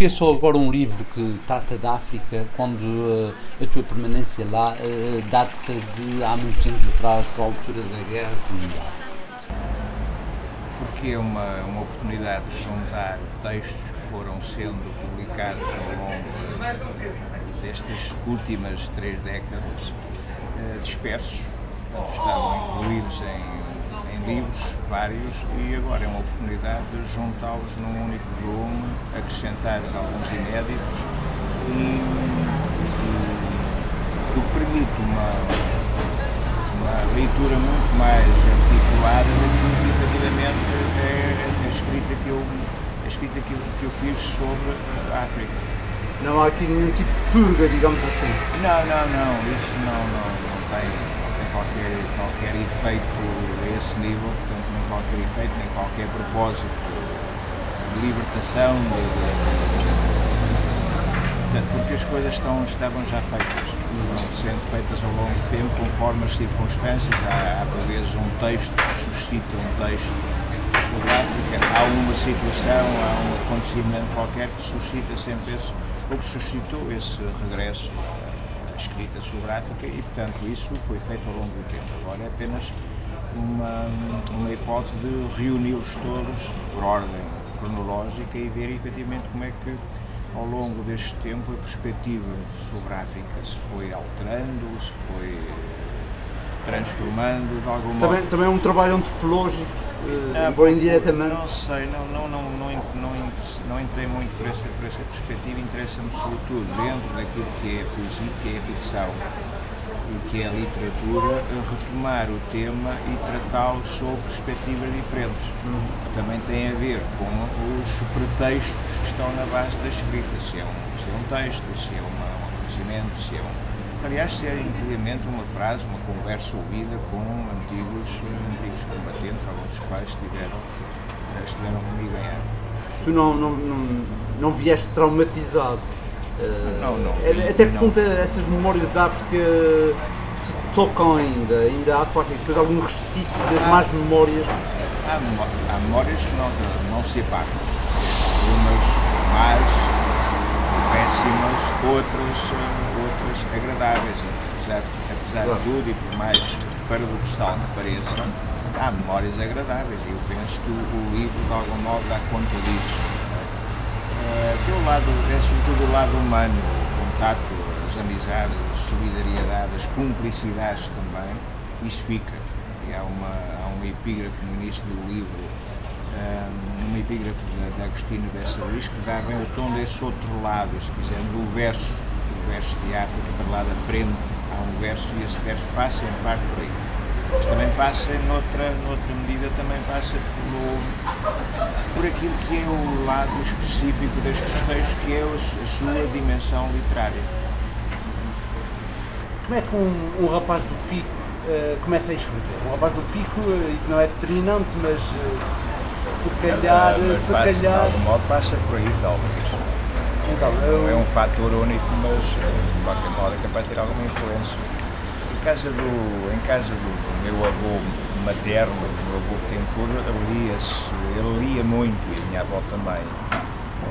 Porquê só agora um livro que trata da África, quando a tua permanência lá data de há muitos anos atrás, para a altura da Guerra Mundial? Porque é uma oportunidade de juntar textos que foram sendo publicados ao longo destas últimas 3 décadas, dispersos, estavam incluídos em livros vários, e agora é uma oportunidade de juntá-los num único volume, acrescentar alguns inéditos o que permite uma leitura muito mais articulada daquilo que efetivamente é a escrita que eu fiz sobre a África. Não há aqui nenhum tipo de purga, digamos assim? Não, isso não tem qualquer efeito a esse nível, portanto, nem qualquer efeito, nem qualquer propósito de libertação, porque as coisas estavam já feitas, foram sendo feitas ao longo do tempo, conforme as circunstâncias. Há por vezes um texto que suscita um texto sobre a África, há uma situação, há um acontecimento qualquer que suscita sempre ou que suscitou esse regresso à escrita sobre a África, e portanto isso foi feito ao longo do tempo. Agora é apenas uma hipótese de reuni-los todos por ordem cronológica e ver efetivamente como é que ao longo deste tempo a perspectiva sobre a África se foi alterando, se foi transformando de algum modo. Também é um trabalho antropológico, embora indiretamente. Não sei, não entrei muito por essa perspectiva. Interessa-me sobretudo, dentro daquilo que é a poesia, que é a ficção e que é a literatura, retomar o tema e tratá-lo sob perspectivas diferentes, que também tem a ver com os pretextos que estão na base da escrita, se é um texto, se é um acontecimento, aliás, se é inclusive uma frase, uma conversa ouvida com antigos combatentes, alguns dos quais estiveram comigo em África. Tu não vieste traumatizado? Não. Até que ponto essas memórias da África te tocam ainda? Ainda há qualquer coisa, algum restício das más memórias? Há memórias que não se apagam. Umas más, péssimas, outras agradáveis. Apesar de tudo, e por mais paradoxal que pareça, há memórias agradáveis, e eu penso que o livro de algum modo dá conta disso. Aquele lado é sobretudo o lado humano, o contato, as amizades, a solidariedade, as cumplicidades também, isso fica. E há uma epígrafe no início do livro, uma epígrafe de Agostinho Bessa Luís, que dá bem o tom desse outro lado, se quisermos, o verso de África para lá da frente. Há um verso e esse verso passa em parte por aí. Mas também passa, noutra medida, também passa por aquilo que é o lado específico destes textos, que é a sua dimensão literária. Como é que um rapaz do Pico começa a escrever? Um rapaz do Pico, isso não é determinante, mas se calhar... De algum modo passa por aí, talvez. Então, não é um fator único, mas de qualquer modo é capaz de ter alguma influência. Em casa do meu avô materno, do meu avô Tencourt, ele lia muito, e a minha avó também.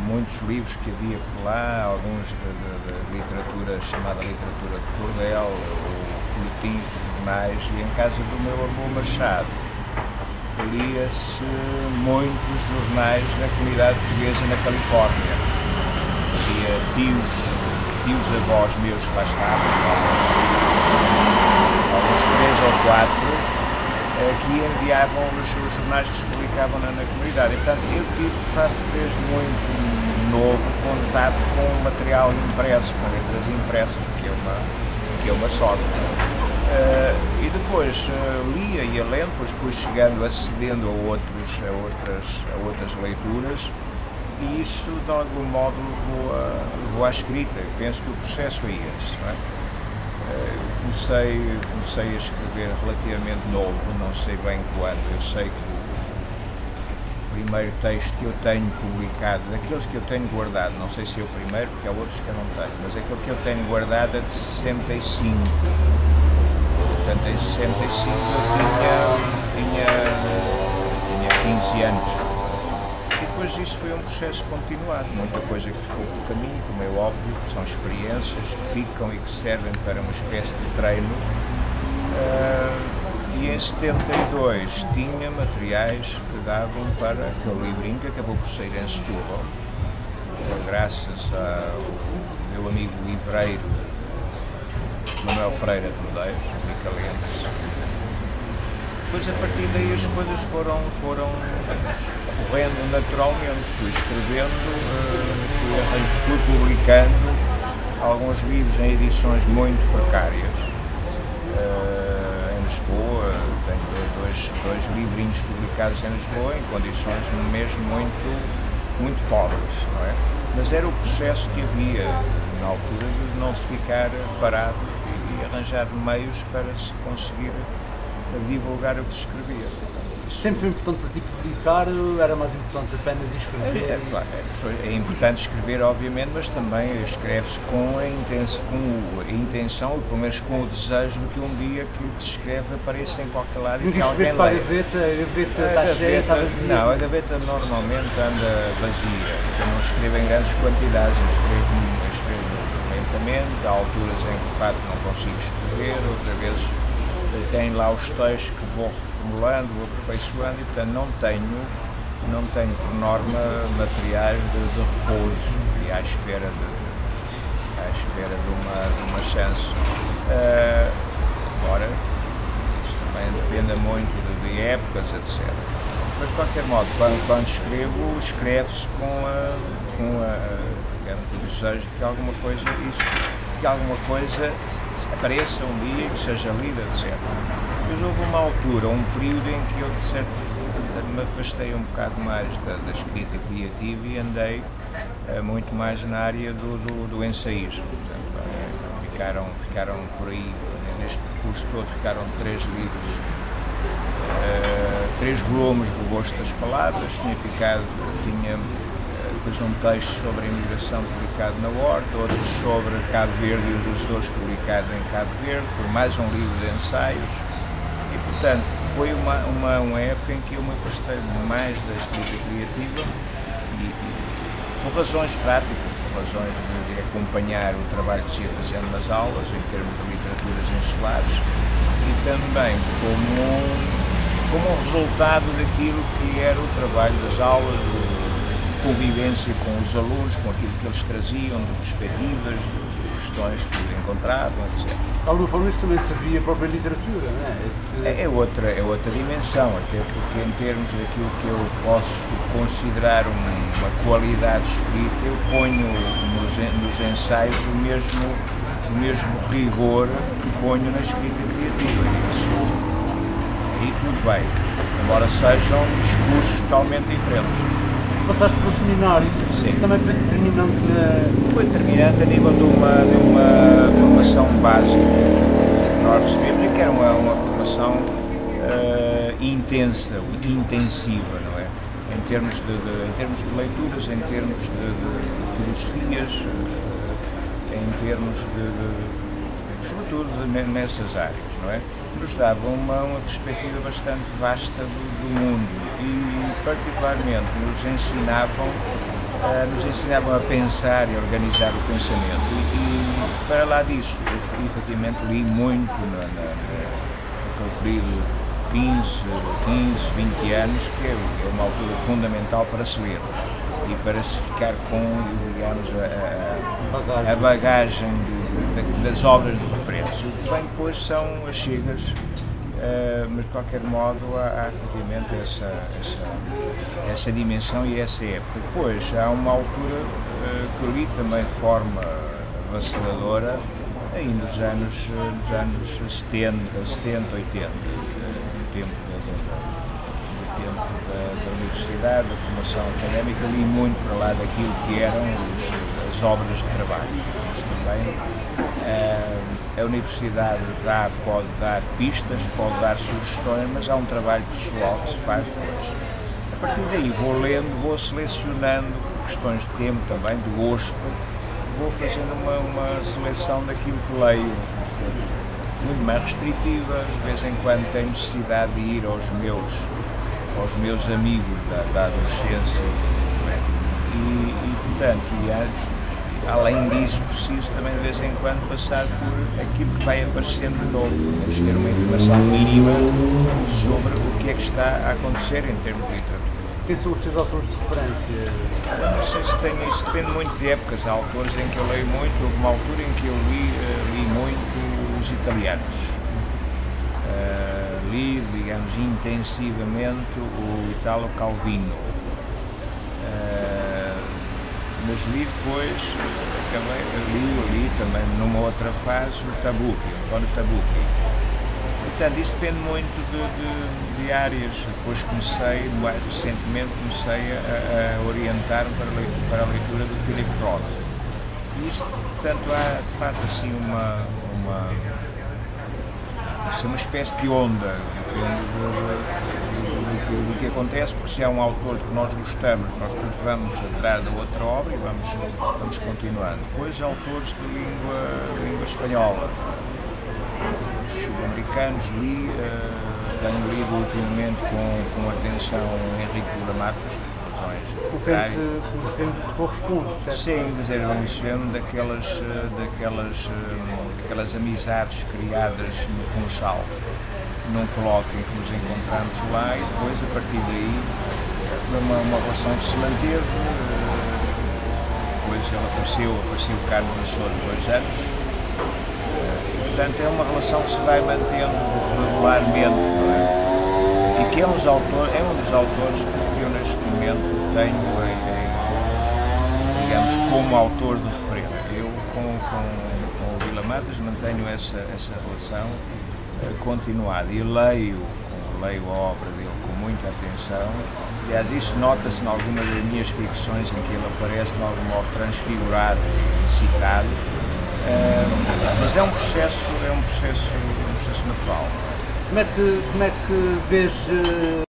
Muitos livros que havia por lá, alguns de literatura chamada literatura de cordel, ou folhetins, jornais, e em casa do meu avô Machado lia-se muitos jornais na comunidade portuguesa na Califórnia. Havia tios avós meus que lá estavam, alguns 3 ou 4, que enviavam os jornais que se publicavam na comunidade. E, portanto, eu tive, desde muito novo, contato com material impresso, com letras impressas, que é uma sorte. E depois lia e ia lendo, depois fui chegando, acedendo a outras leituras, e isso de algum modo levou à escrita. Eu penso que o processo é esse, não é? Comecei a escrever relativamente novo, não sei bem quando. Eu sei que o primeiro texto que eu tenho publicado, daqueles que eu tenho guardado, não sei se é o primeiro, porque há outros que eu não tenho, mas aquele que eu tenho guardado é de 65. Portanto, em 65 eu tinha 15 anos. E depois isso foi um processo continuado, muita coisa que ficou pelo caminho, como é óbvio, são experiências que ficam e que servem para uma espécie de treino. E em 72 tinha materiais que davam para aquele livrinho que acabou por sair em Setúbal, graças ao meu amigo livreiro Manuel Pereira de Medeiros, Micalense. Depois, a partir daí, as coisas foram correndo naturalmente. Fui escrevendo, fui publicando alguns livros em edições muito precárias. Em Lisboa, tenho dois livrinhos publicados em Lisboa, em condições mesmo muito pobres, não é? Mas era o processo que havia na altura de não se ficar parado e arranjar meios para se conseguir divulgar o que se escrevia. Sempre foi importante para ti publicar ou era mais importante apenas escrever? É importante escrever, obviamente, mas também escreve-se com a intenção, ou pelo menos com o desejo de que um dia aquilo que se escreve apareça em qualquer lado e que alguém leia. A gaveta está cheia, está vazia? Não, a gaveta normalmente anda vazia. Eu não escrevo em grandes quantidades, eu escrevo lentamente, há alturas em que de facto não consigo escrever, outras vezes tenho lá os textos que vou reformulando, vou aperfeiçoando e, portanto, não tenho por norma materiais de repouso e à espera de uma chance. Embora isso também dependa muito de épocas, etc. Mas, de qualquer modo, quando escrevo, escreve-se com digamos, o desejo de que alguma coisa apareça um dia e que seja lida, etc. Mas houve uma altura, um período em que eu, de certo, me afastei um bocado mais da escrita criativa e andei muito mais na área do ensaísmo. Portanto, ficaram por aí, neste percurso todo, ficaram 3 livros, 3 volumes do Gosto das Palavras, tinha depois um texto sobre a imigração publicado na Horta, outro sobre Cabo Verde e os Açores publicado em Cabo Verde, por mais um livro de ensaios e, portanto, foi uma época em que eu me afastei mais da escrita criativa e por razões práticas, por razões de acompanhar o trabalho que se ia fazendo nas aulas, em termos de literaturas insulares e também como um resultado daquilo que era o trabalho das aulas, convivência com os alunos, com aquilo que eles traziam, de perspectivas, de questões que encontravam, etc. De alguma forma isso também servia a própria literatura, não é? É outra dimensão, até porque em termos daquilo que eu posso considerar uma qualidade escrita, eu ponho nos ensaios o mesmo rigor que ponho na escrita criativa. Isso, aí tudo bem, embora sejam discursos totalmente diferentes. Passaste pelo seminário, isso também foi determinante Foi determinante a nível de uma formação básica que nós recebemos e que era uma formação intensa, intensiva, não é? Em termos de leituras, em termos de filosofias, em termos sobretudo nessas áreas, não é? Nos dava uma perspectiva bastante vasta do mundo e, particularmente, nos ensinavam a pensar e a organizar o pensamento e para lá disso, eu efetivamente li muito naquele período 15, 20 anos, que é uma altura fundamental para se ler e para se ficar com, digamos, a bagagem das obras de referência. O que vem depois são as chegas, mas de qualquer modo há efetivamente essa dimensão e essa época. Depois há uma altura que eu li também de forma avassaladora, aí nos anos 70, 80, no tempo da universidade, da formação académica, li muito para lá daquilo que eram as obras de trabalho. Isso também, a universidade pode dar pistas, pode dar sugestões, mas há um trabalho pessoal que se faz depois. A partir daí vou lendo, vou selecionando questões de tempo também, de gosto, vou fazendo uma seleção daquilo que leio, muito mais restritiva, de vez em quando tenho necessidade de ir aos meus amigos da adolescência portanto, além disso, preciso também de vez em quando passar por aquilo que vai aparecendo de novo, temos ter uma informação mínima sobre o que é que está a acontecer em termos de literatura. Quem são os teus autores de referência? Não sei se tenho, isso depende muito de épocas. Há autores em que eu leio muito, houve uma altura em que eu li muito os italianos. Li, digamos, intensivamente o Italo Calvino. Mas li depois, li também numa outra fase o Tabucchi, António Tabucchi. Portanto, isso depende muito de áreas. Depois mais recentemente, comecei a orientar-me para a leitura do Philip Roth. E isso, portanto, há de facto assim uma espécie de onda do que acontece, porque se há um autor que nós gostamos, nós depois vamos atrás da outra obra e vamos continuando. Depois, autores de língua espanhola. Os sul-americanos tenho lido ultimamente com atenção Henrique Vila Matos, o que te corresponde, certo? Sim, quer dizer, vamos vendo daquelas amizades criadas no Funchal, num colóquio em que nos encontramos lá, e depois, a partir daí, foi uma relação que se manteve. Depois ele apareceu cá no Açores 2 anos. Portanto, é uma relação que se vai mantendo regularmente, não é? E que é um dos autores que eu neste momento tenho digamos, como autor de referência. Eu com o Vila Matas mantenho essa relação continuada e leio a obra dele com muita atenção. Aliás, isso nota-se em algumas das minhas ficções em que ele aparece de algum modo transfigurado e citado. Mas é um processo natural. Como é que vês